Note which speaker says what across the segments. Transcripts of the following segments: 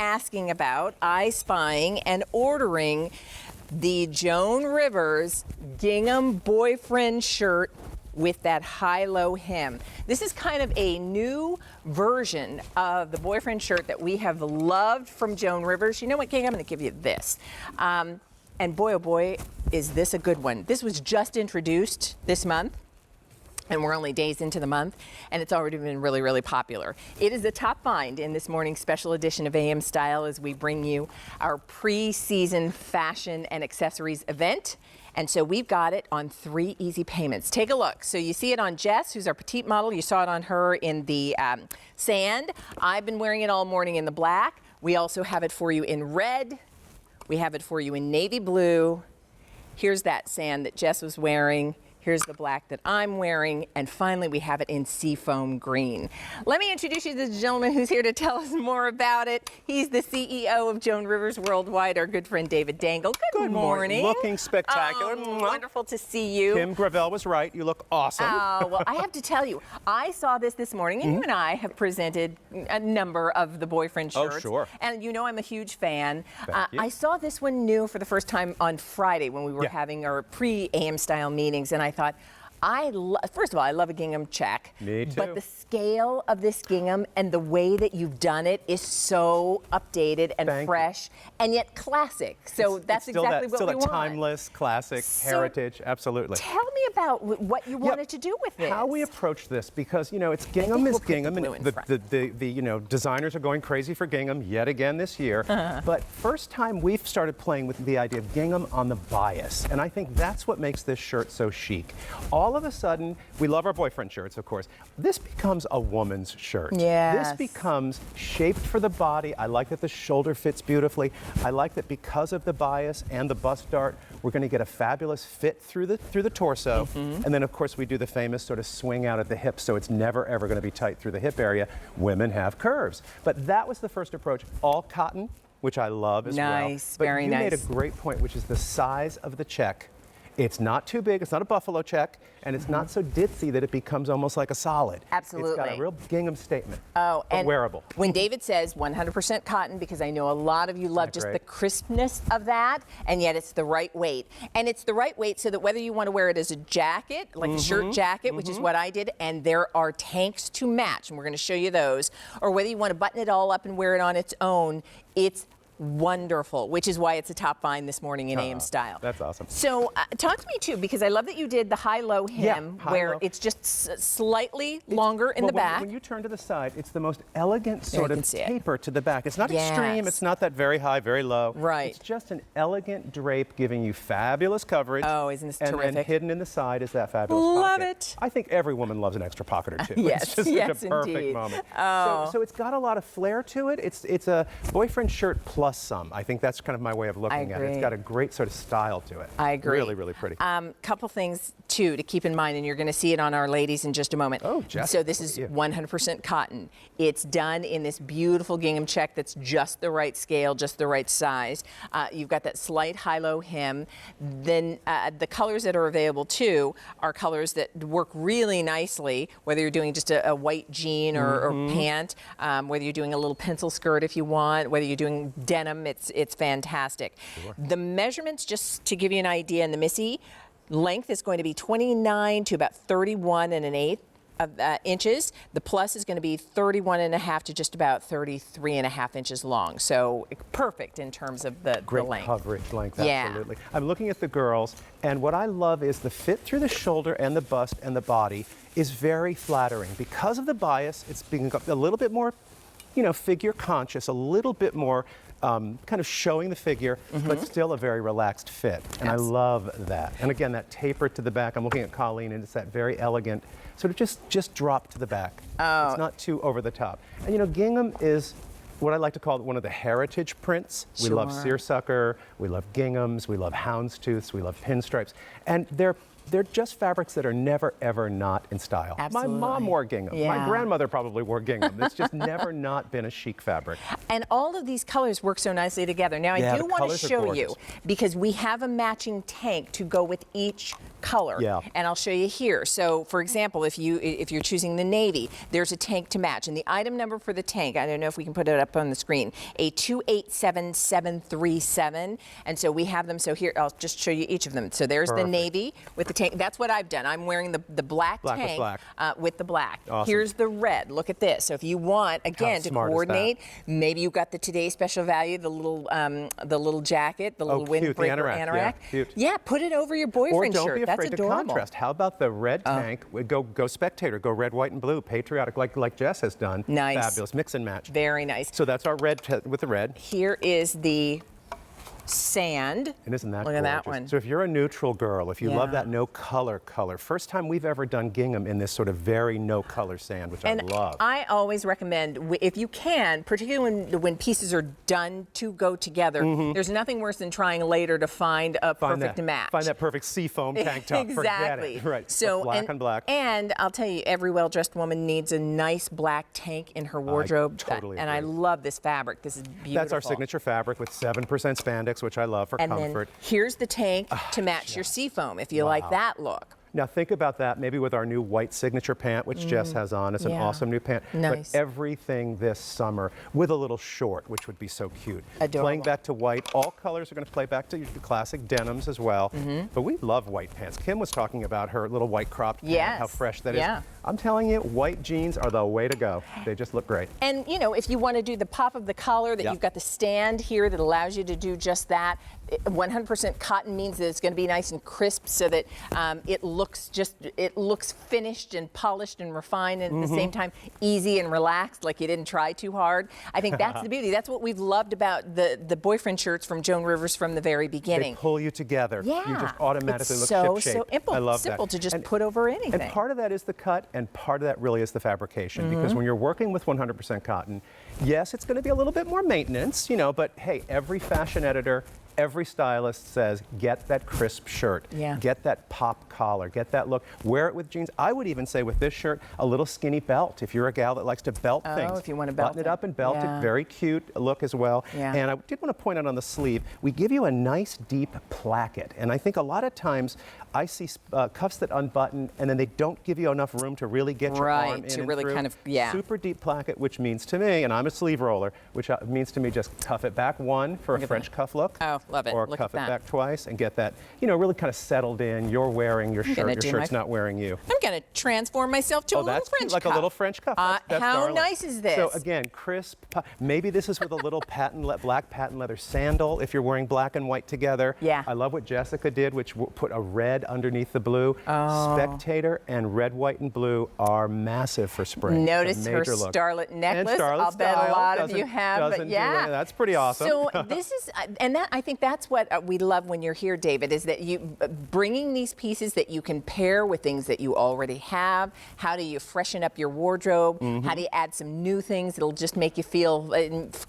Speaker 1: asking about, I spying and ordering the Joan Rivers Gingham boyfriend shirt with that high-low hem. This is kind of a new version of the boyfriend shirt that we have loved from Joan Rivers. You know what, King? I'm going to give you this. And boy, oh boy, is this a good one. This was just introduced this month, and we're only days into the month, and it's already been really, really popular. It is the top find in this morning's special edition of AM Style as we bring you our pre-season fashion and accessories event. And so we've got it on 3 easy payments. Take a look. So you see it on Jess, who's our petite model. You saw it on her in the sand. I've been wearing it all morning in the black. We also have it for you in red. We have it for you in navy blue. Here's that sand that Jess was wearing. Here's the black that I'm wearing, and finally we have it in seafoam green. Let me introduce you to the gentleman who's here to tell us more about it. He's the CEO of Joan Rivers Worldwide, our good friend David Dangle. Good morning.
Speaker 2: Looking spectacular.
Speaker 1: Wonderful to see you.
Speaker 2: Kim Gravel was right. You look awesome.
Speaker 1: Oh, well, I have to tell you, I saw this morning, and you and I have presented a number of the boyfriend shirts.
Speaker 2: Oh, sure.
Speaker 1: And you know I'm a huge fan.
Speaker 2: Thank you.
Speaker 1: I saw this one new for the first time on Friday when we were having our pre-AM style meetings, and I thought, first of all, I love a gingham check.
Speaker 2: Me too.
Speaker 1: But the scale of this gingham and the way that you've done it is so updated and fresh and yet classic. So that's exactly what we want.
Speaker 2: Still that timeless, classic, heritage, absolutely.
Speaker 1: Tell me about what you wanted to do with this.
Speaker 2: How we approach this, because you know it's gingham is gingham, and the designers are going crazy for gingham yet again this year. But first time we've started playing with the idea of gingham on the bias, and I think that's what makes this shirt so chic. All of a sudden, we love our boyfriend shirts, of course. This becomes a woman's shirt.
Speaker 1: Yes.
Speaker 2: This becomes shaped for the body. I like that the shoulder fits beautifully. I like that because of the bias and the bust dart, we're going to get a fabulous fit through the torso. And then, of course, we do the famous sort of swing out at the hips, so it's never, ever going to be tight through the hip area. Women have curves. But that was the first approach. All cotton, which I love as well.
Speaker 1: Nice, very nice.
Speaker 2: But you made a great point, which is the size of the check. It's not too big, it's not a buffalo check, and it's not so ditzy that it becomes almost like a solid.
Speaker 1: Absolutely.
Speaker 2: It's got a real gingham statement.
Speaker 1: Oh, and
Speaker 2: wearable.
Speaker 1: When David says 100% cotton, because I know a lot of you love just the crispness of that, and yet it's the right weight. And it's the right weight so that whether you want to wear it as a jacket, like a shirt jacket, which is what I did, and there are tanks to match, and we're going to show you those, or whether you want to button it all up and wear it on its own, it's wonderful, which is why it's a top find this morning in AM Style.
Speaker 2: That's awesome.
Speaker 1: So talk to me too, because I love that you did the high-low hem, where it's just slightly longer in the back.
Speaker 2: When you turn to the side, it's the most elegant sort of taper to the back. It's not extreme. It's not that very high, very low.
Speaker 1: Right.
Speaker 2: It's just an elegant drape giving you fabulous coverage.
Speaker 1: Oh, isn't this terrific?
Speaker 2: And hidden in the side is that fabulous pocket.
Speaker 1: Love it.
Speaker 2: I think every woman loves an extra pocket or two.
Speaker 1: Yes,
Speaker 2: it's just
Speaker 1: yes,
Speaker 2: such a perfect
Speaker 1: indeed.
Speaker 2: moment.
Speaker 1: Oh.
Speaker 2: So it's got a lot of flair to it. It's a boyfriend shirt plus some. I think that's kind of my way of looking at it. It's got a great sort of style to it.
Speaker 1: I agree.
Speaker 2: Really, really pretty.
Speaker 1: Couple things too to keep in mind, and you're going to see it on our ladies in just a moment.
Speaker 2: Oh, Jess.
Speaker 1: So this is 100% cotton. It's done in this beautiful gingham check that's just the right scale, just the right size. You've got that slight high-low hem. Then the colors that are available too are colors that work really nicely, whether you're doing just a white jean or pant, whether you're doing a little pencil skirt if you want, whether you're doing denim, it's fantastic. Sure. The measurements, just to give you an idea, in the Missy, length is going to be 29 to about 31 and an eighth of inches. The plus is going to be 31 and a half to just about 33 and a half inches long. So perfect in terms of the
Speaker 2: great
Speaker 1: length.
Speaker 2: Coverage length, absolutely. I'm looking at the girls, and what I love is the fit through the shoulder and the bust and the body is very flattering. Because of the bias, it's being a little bit more, figure conscious, a little bit more kind of showing the figure, but still a very relaxed fit. And I love that. And again, that taper to the back, I'm looking at Colleen, and it's that very elegant, sort of just drop to the back. Oh. It's not too over the top. And gingham is what I like to call one of the heritage prints. We love seersucker, we love ginghams, we love houndstooths, we love pinstripes. And they're they're just fabrics that are never, ever not in style.
Speaker 1: Absolutely.
Speaker 2: My mom wore gingham.
Speaker 1: Yeah.
Speaker 2: My grandmother probably wore gingham. It's just never not been a chic fabric.
Speaker 1: And all of these colors work so nicely together. Now,
Speaker 2: Yeah,
Speaker 1: I do
Speaker 2: the
Speaker 1: want to
Speaker 2: colors are
Speaker 1: show you,
Speaker 2: gorgeous.
Speaker 1: because we have a matching tank to go with each color.
Speaker 2: Yeah.
Speaker 1: And I'll show you here. So, for example, if you're choosing the navy, there's a tank to match. And the item number for the tank, I don't know if we can put it up on the screen, a 287737. And so we have them. So here, I'll just show you each of them. So there's
Speaker 2: Perfect.
Speaker 1: the navy with the tank. That's what I've done. I'm wearing the black
Speaker 2: Black with
Speaker 1: tank
Speaker 2: black.
Speaker 1: with the black.
Speaker 2: Awesome.
Speaker 1: Here's the red. Look at this. So if you want, again, to
Speaker 2: smart is that?
Speaker 1: coordinate, maybe you've got the Today Special Value, the little jacket, the little
Speaker 2: cute, the
Speaker 1: windbreaker
Speaker 2: anorak. Yeah, cute.
Speaker 1: Yeah, put it over your
Speaker 2: Or
Speaker 1: boyfriend
Speaker 2: don't
Speaker 1: shirt.
Speaker 2: be
Speaker 1: That's
Speaker 2: afraid to
Speaker 1: adorable.
Speaker 2: contrast. How about the red tank? Go spectator, go red, white, and blue, patriotic, like Jess has done.
Speaker 1: Nice.
Speaker 2: Fabulous, mix and match.
Speaker 1: Very nice.
Speaker 2: So that's our red with the red.
Speaker 1: Here is the sand.
Speaker 2: And isn't that
Speaker 1: Look at that
Speaker 2: gorgeous?
Speaker 1: one.
Speaker 2: So if you're a neutral girl, if you love
Speaker 1: Yeah.
Speaker 2: that no color, first time we've ever done gingham in this sort of very no color sand, which
Speaker 1: And
Speaker 2: I love.
Speaker 1: I always recommend, if you can, particularly when pieces are done to go together, there's nothing worse than trying later to find a perfect match.
Speaker 2: Find that perfect seafoam tank top.
Speaker 1: Exactly.
Speaker 2: Forget it. Right.
Speaker 1: So
Speaker 2: black on black.
Speaker 1: And I'll tell you, every well-dressed woman needs a nice black tank in her wardrobe.
Speaker 2: totally
Speaker 1: And I
Speaker 2: agree.
Speaker 1: love this fabric. This is beautiful.
Speaker 2: That's our signature fabric with 7% spandex, which I love for
Speaker 1: And
Speaker 2: comfort.
Speaker 1: then here's the tank to match your seafoam, if you like that look.
Speaker 2: Now think about that maybe with our new white signature pant, which Jess has on. It's an
Speaker 1: Yeah.
Speaker 2: awesome new pant.
Speaker 1: Nice.
Speaker 2: But everything this summer with a little short, which would be so cute.
Speaker 1: Adorable.
Speaker 2: Playing back to white. All colors are going to play back to the classic denims as well. But we love white pants. Kim was talking about her little white cropped pant,
Speaker 1: Yes.
Speaker 2: how fresh that is.
Speaker 1: Yeah.
Speaker 2: I'm telling you, white jeans are the way to go. They just look great.
Speaker 1: And, you know, if you want to do the pop of the collar, that
Speaker 2: Yep.
Speaker 1: you've got the stand here that allows you to do just that. 100% cotton means that it's going to be nice and crisp, so that it looks finished and polished and refined, and at the same time easy and relaxed, like you didn't try too hard. I think that's the beauty. That's what we've loved about the boyfriend shirts from Joan Rivers from the very beginning.
Speaker 2: They pull you together.
Speaker 1: Yeah,
Speaker 2: You just automatically
Speaker 1: it's
Speaker 2: look shipshape.
Speaker 1: so simple.
Speaker 2: I love
Speaker 1: simple
Speaker 2: that.
Speaker 1: to just put over anything.
Speaker 2: And part of that is the cut, and part of that really is the fabrication. Because when you're working with 100% cotton, yes, it's going to be a little bit more maintenance, but hey, every fashion editor, every stylist says, get that crisp shirt,
Speaker 1: Yeah.
Speaker 2: get that pop collar, get that look, wear it with jeans. I would even say with this shirt, a little skinny belt. If you're a gal that likes to belt things,
Speaker 1: if you want to belt
Speaker 2: button it
Speaker 1: it.
Speaker 2: up and belt
Speaker 1: Yeah.
Speaker 2: it. Very cute look as well.
Speaker 1: Yeah.
Speaker 2: And I did want to point out on the sleeve, we give you a nice deep placket. And I think a lot of times I see cuffs that unbutton and then they don't give you enough room to really get your
Speaker 1: Right,
Speaker 2: arm in
Speaker 1: to
Speaker 2: and
Speaker 1: really
Speaker 2: through.
Speaker 1: kind of- yeah.
Speaker 2: Super deep placket, which means to me, and I'm a sleeve roller, which means to me just cuff it back one for a
Speaker 1: at
Speaker 2: French
Speaker 1: that.
Speaker 2: cuff look.
Speaker 1: Oh, love it.
Speaker 2: Or
Speaker 1: Look
Speaker 2: cuff
Speaker 1: at
Speaker 2: it
Speaker 1: that.
Speaker 2: back twice and get that, really kind of settled in. You're wearing your shirt,
Speaker 1: gonna
Speaker 2: your
Speaker 1: do
Speaker 2: shirt's
Speaker 1: my-
Speaker 2: not wearing you.
Speaker 1: I'm going to transform myself to a
Speaker 2: Oh,
Speaker 1: little
Speaker 2: that's
Speaker 1: French
Speaker 2: cute, like
Speaker 1: cuff.
Speaker 2: a little French cuff. That's
Speaker 1: how
Speaker 2: darling.
Speaker 1: nice is this?
Speaker 2: So again, crisp. Maybe this is with a little black patent leather sandal if you're wearing black and white together.
Speaker 1: Yeah.
Speaker 2: I love what Jessica did, which put a red underneath the blue. Spectator and red, white, and blue are massive for spring. It's a
Speaker 1: Notice her
Speaker 2: major look.
Speaker 1: starlet necklace.
Speaker 2: And starlet
Speaker 1: I'll bet a
Speaker 2: style
Speaker 1: lot of
Speaker 2: doesn't-
Speaker 1: you have, but
Speaker 2: doesn't do
Speaker 1: yeah,
Speaker 2: any- that's pretty awesome.
Speaker 1: So this is, and that I think that's what we love when you're here, David, is that you bringing these pieces that you can pair with things that you already have. How do you freshen up your wardrobe? How do you add some new things that'll just make you feel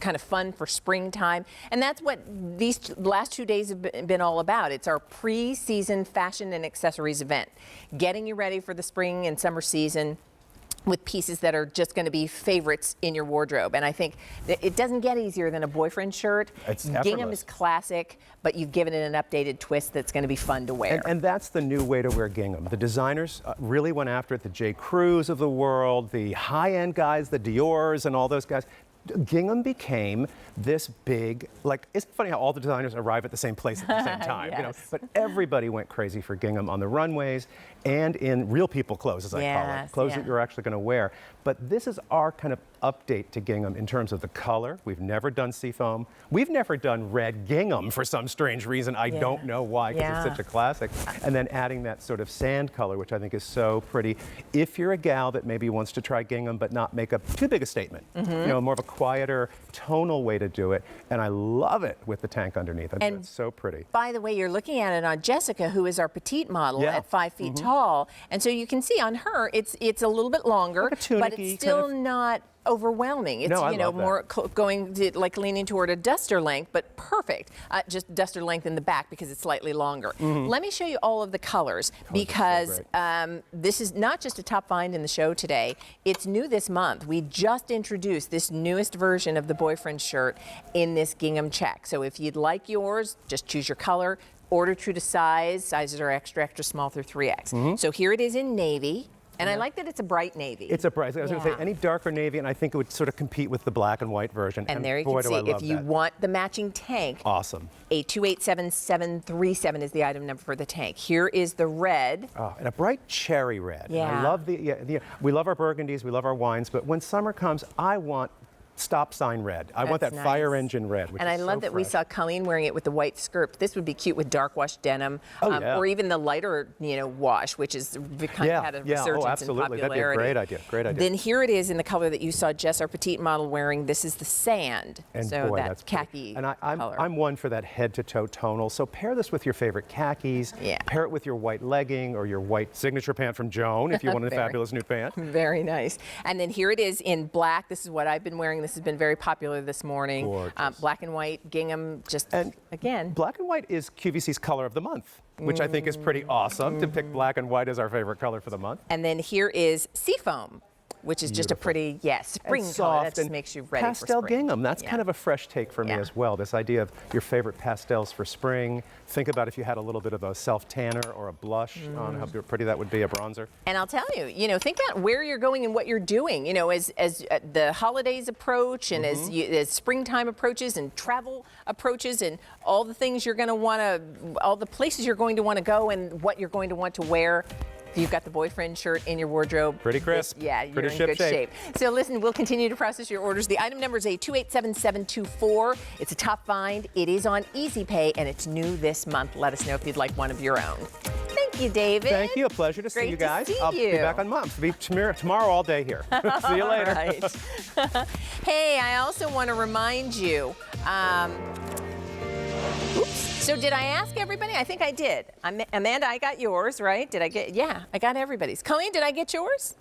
Speaker 1: kind of fun for springtime? And that's what these last 2 days have been all about. It's our pre-season fashion and accessories event, getting you ready for the spring and summer season with pieces that are just going to be favorites in your wardrobe. And I think that it doesn't get easier than a boyfriend shirt.
Speaker 2: It's
Speaker 1: Gingham
Speaker 2: effortless.
Speaker 1: is classic, but you've given it an updated twist that's going to be fun to wear.
Speaker 2: And that's the new way to wear gingham. The designers really went after it. The J. Crews of the world, the high-end guys, the Dior's and all those guys. Gingham became this big, it's funny how all the designers arrive at the same place at the same time,
Speaker 1: Yes.
Speaker 2: But everybody went crazy for gingham on the runways and in real people clothes, as I call it,
Speaker 1: Yes,
Speaker 2: clothes
Speaker 1: yeah.
Speaker 2: that you're actually going to wear. But this is our kind of update to gingham in terms of the color. We've never done seafoam. We've never done red gingham for some strange reason. I don't know why, because
Speaker 1: Yeah.
Speaker 2: it's such a classic. And then adding that sort of sand color, which I think is so pretty. If you're a gal that maybe wants to try gingham but not make too big a statement, more of a quieter, tonal way to do it. And I love it with the tank underneath. I think
Speaker 1: And
Speaker 2: it's so pretty.
Speaker 1: By the way, you're looking at it on Jessica, who is our petite model
Speaker 2: Yeah.
Speaker 1: at 5 feet tall. And so you can see on her, it's a little bit longer,
Speaker 2: Like a
Speaker 1: but
Speaker 2: tunic-y
Speaker 1: it's still
Speaker 2: kind of-
Speaker 1: not overwhelming. It's,
Speaker 2: No, I
Speaker 1: you know,
Speaker 2: love that.
Speaker 1: more going to, like leaning toward a duster length, but perfect. Just duster length in the back because it's slightly longer. Let me show you all of the colors because this is not just a top find in the show today. It's new this month. We just introduced this newest version of the boyfriend shirt in this gingham check. So if you'd like yours, just choose your color. Order true to size. Sizes are extra, extra small through 3X. So here it is in navy. And I like that it's a bright navy.
Speaker 2: It's a bright. I was going to say any darker navy, and I think it would sort of compete with the black and white version.
Speaker 1: And there you
Speaker 2: boy,
Speaker 1: can
Speaker 2: do I
Speaker 1: see,
Speaker 2: love
Speaker 1: if you
Speaker 2: that.
Speaker 1: want the matching tank,
Speaker 2: Awesome.
Speaker 1: a 287737 is the item number for the tank. Here is the red.
Speaker 2: Oh, and a bright cherry red.
Speaker 1: Yeah.
Speaker 2: And I love we love our burgundies, we love our wines, but when summer comes, I want stop sign red. I want that
Speaker 1: That's
Speaker 2: fire
Speaker 1: nice.
Speaker 2: engine red. Which
Speaker 1: And I
Speaker 2: is
Speaker 1: love
Speaker 2: so
Speaker 1: that we
Speaker 2: fresh.
Speaker 1: saw Colleen wearing it with the white skirt. This would be cute with dark wash denim,
Speaker 2: Yeah.
Speaker 1: or even the lighter, wash, which is kind of had a resurgence
Speaker 2: Oh, absolutely.
Speaker 1: in
Speaker 2: That'd be a
Speaker 1: popularity.
Speaker 2: great idea. Great idea.
Speaker 1: Then here it is in the color that you saw Jess, our petite model, wearing. This is the sand.
Speaker 2: And
Speaker 1: so
Speaker 2: boy,
Speaker 1: that
Speaker 2: that's
Speaker 1: khaki
Speaker 2: pretty. And
Speaker 1: color.
Speaker 2: I'm one for that head-to-toe tonal. So pair this with your favorite khakis.
Speaker 1: Yeah.
Speaker 2: Pair it with your white legging or your white signature pant from Joan if you want a
Speaker 1: Very.
Speaker 2: fabulous new pant.
Speaker 1: Very nice. And then here it is in black. This is what I've been wearing. This has been very popular this morning.
Speaker 2: Gorgeous.
Speaker 1: Black and white gingham, just
Speaker 2: And
Speaker 1: again.
Speaker 2: Black and white is QVC's color of the month, which I think is pretty awesome to pick black and white as our favorite color for the month.
Speaker 1: And then here is seafoam, which is just a
Speaker 2: Beautiful.
Speaker 1: pretty, spring
Speaker 2: And
Speaker 1: color. That
Speaker 2: soft
Speaker 1: just
Speaker 2: and
Speaker 1: makes you ready
Speaker 2: pastel
Speaker 1: for spring.
Speaker 2: gingham. That's
Speaker 1: Yeah.
Speaker 2: kind of a fresh take for me
Speaker 1: Yeah.
Speaker 2: as well. This idea of your favorite pastels for spring. Think about if you had a little bit of a self tanner or a blush on how pretty that would be, a bronzer.
Speaker 1: And I'll tell you, think about where you're going and what you're doing. As the holidays approach and as springtime approaches and travel approaches and all the things you're going to want to, all the places you're going to want to go and what you're going to want to wear. You've got the boyfriend shirt in your wardrobe.
Speaker 2: Pretty crisp.
Speaker 1: Yeah, you're
Speaker 2: Pretty
Speaker 1: in good
Speaker 2: ship-shape.
Speaker 1: shape. So listen, we'll continue to process your orders. The item number is a 287724. It's a top find. It is on Easy Pay, and it's new this month. Let us know if you'd like one of your own. Thank you, David.
Speaker 2: Thank you. A pleasure to see
Speaker 1: Great
Speaker 2: you
Speaker 1: to
Speaker 2: guys.
Speaker 1: see
Speaker 2: I'll be
Speaker 1: you.
Speaker 2: back on Moms. Be tomorrow all day here. See you later.
Speaker 1: All right. Hey, I also want to remind you. Oops. So did I ask everybody? I think I did. Amanda, I got yours, right? Did I get? Yeah, I got everybody's. Colleen, did I get yours?